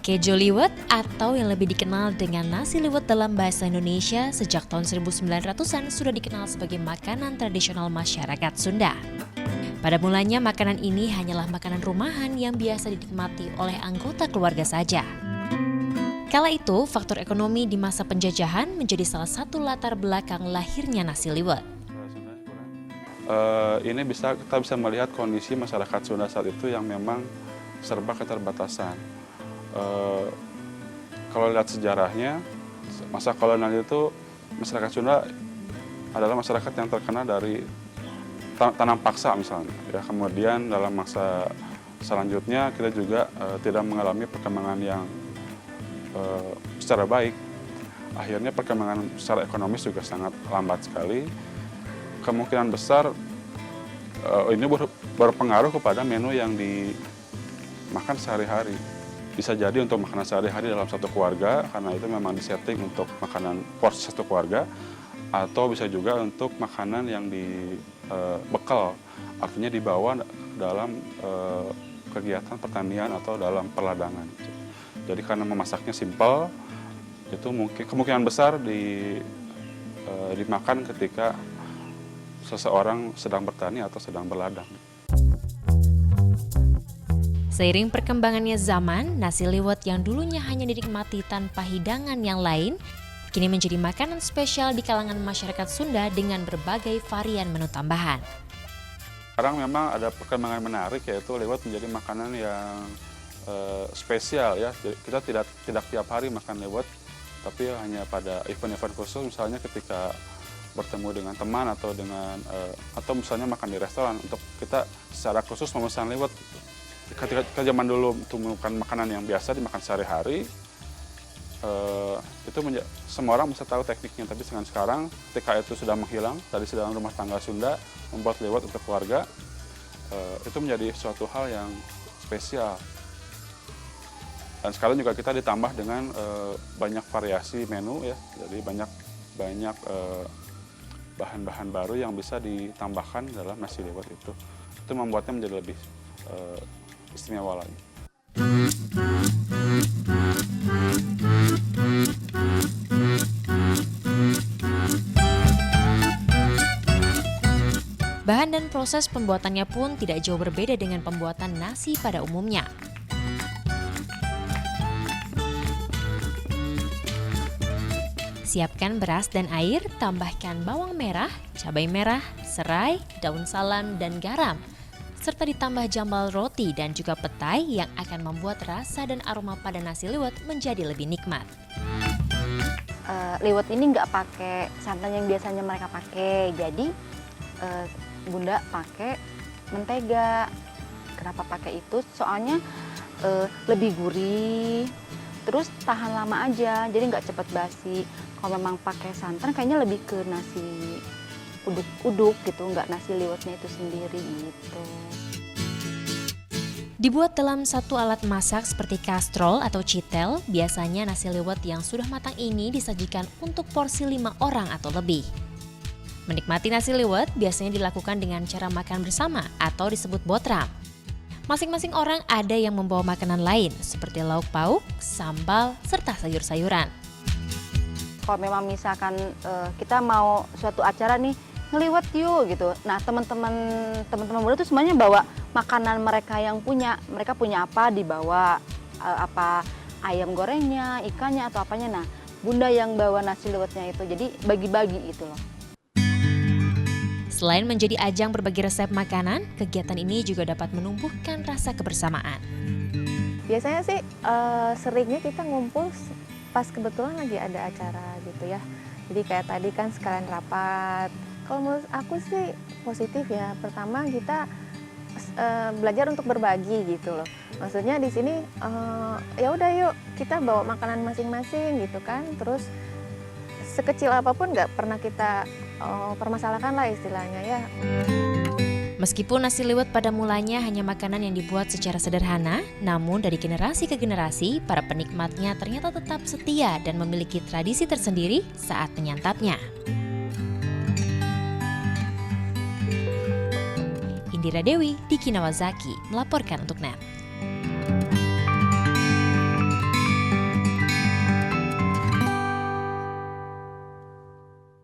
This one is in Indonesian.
Kejo liwet atau yang lebih dikenal dengan nasi liwet dalam bahasa Indonesia sejak tahun 1900-an sudah dikenal sebagai makanan tradisional masyarakat Sunda. Pada mulanya makanan ini hanyalah makanan rumahan yang biasa dinikmati oleh anggota keluarga saja. Kala itu, faktor ekonomi di masa penjajahan menjadi salah satu latar belakang lahirnya nasi liwet. Kita bisa melihat kondisi masyarakat Sunda saat itu yang memang serba keterbatasan. Kalau lihat sejarahnya, masa kolonial itu masyarakat Sunda adalah masyarakat yang terkena dari tanam paksa misalnya. Ya, kemudian dalam masa selanjutnya kita juga tidak mengalami perkembangan yang secara baik. Akhirnya perkembangan secara ekonomis juga sangat lambat sekali. Kemungkinan besar ini berpengaruh kepada menu yang dimakan sehari-hari. Bisa jadi untuk makanan sehari-hari dalam satu keluarga, karena itu memang disetting untuk makanan porsi satu keluarga, atau bisa juga untuk makanan yang bekal, artinya dibawa dalam kegiatan pertanian atau dalam perladangan. Jadi karena memasaknya simpel, itu mungkin kemungkinan besar dimakan ketika seseorang sedang bertani atau sedang berladang. Seiring perkembangannya zaman, nasi liwet yang dulunya hanya dinikmati tanpa hidangan yang lain, kini menjadi makanan spesial di kalangan masyarakat Sunda dengan berbagai varian menu tambahan. Sekarang memang ada perkembangan menarik, yaitu liwet menjadi makanan yang spesial ya. Jadi kita tidak tiap hari makan liwet, tapi hanya pada event-event khusus, misalnya ketika bertemu dengan teman atau misalnya makan di restoran, untuk kita secara khusus memesan liwet. Ketika zaman dulu itu bukan makanan yang biasa dimakan sehari-hari, itu semua orang bisa tahu tekniknya. Tapi dengan sekarang, ketika itu sudah menghilang dari dalam rumah tangga Sunda, membuat liwet untuk keluarga, itu menjadi suatu hal yang spesial. Dan sekarang juga kita ditambah dengan banyak variasi menu ya, jadi banyak bahan-bahan baru yang bisa ditambahkan dalam nasi liwet itu. Itu membuatnya menjadi lebih istimewa lagi. Bahan dan proses pembuatannya pun tidak jauh berbeda dengan pembuatan nasi pada umumnya. Siapkan beras dan air, tambahkan bawang merah, cabai merah, serai, daun salam, dan garam, serta ditambah jambal roti dan juga petai yang akan membuat rasa dan aroma pada nasi liwet menjadi lebih nikmat. Liwet ini nggak pakai santan yang biasanya mereka pakai, jadi Bunda pakai mentega. Kenapa pakai itu? Soalnya lebih gurih, terus tahan lama aja, jadi nggak cepat basi. Kalau memang pakai santan kayaknya lebih ke nasi uduk-uduk gitu, nggak nasi liwetnya itu sendiri gitu. Dibuat dalam satu alat masak seperti kastrol atau citel, biasanya nasi liwet yang sudah matang ini disajikan untuk porsi 5 orang atau lebih. Menikmati nasi liwet biasanya dilakukan dengan cara makan bersama atau disebut botram. Masing-masing orang ada yang membawa makanan lain seperti lauk pauk, sambal, serta sayur-sayuran. Kalau memang misalkan kita mau suatu acara nih, ngeliwet yuk gitu. Nah teman-teman Bunda tuh semuanya bawa makanan mereka yang mereka punya apa dibawa, apa ayam gorengnya, ikannya atau apanya. Nah Bunda yang bawa nasi liwetnya itu, jadi bagi-bagi itu loh. Selain menjadi ajang berbagi resep makanan, kegiatan ini juga dapat menumbuhkan rasa kebersamaan. Biasanya sih seringnya kita ngumpul pas kebetulan lagi ada acara gitu ya. Jadi kayak tadi kan sekalian rapat. Kalau menurut aku sih positif ya. Pertama kita belajar untuk berbagi gitu loh. Maksudnya di sini ya udah yuk kita bawa makanan masing-masing gitu kan. Terus sekecil apapun nggak pernah kita permasalahkan lah istilahnya ya. Meskipun nasi liwet pada mulanya hanya makanan yang dibuat secara sederhana, namun dari generasi ke generasi, para penikmatnya ternyata tetap setia dan memiliki tradisi tersendiri saat menyantapnya. Indira Dewi, Diki Nawazaki, melaporkan untuk NET.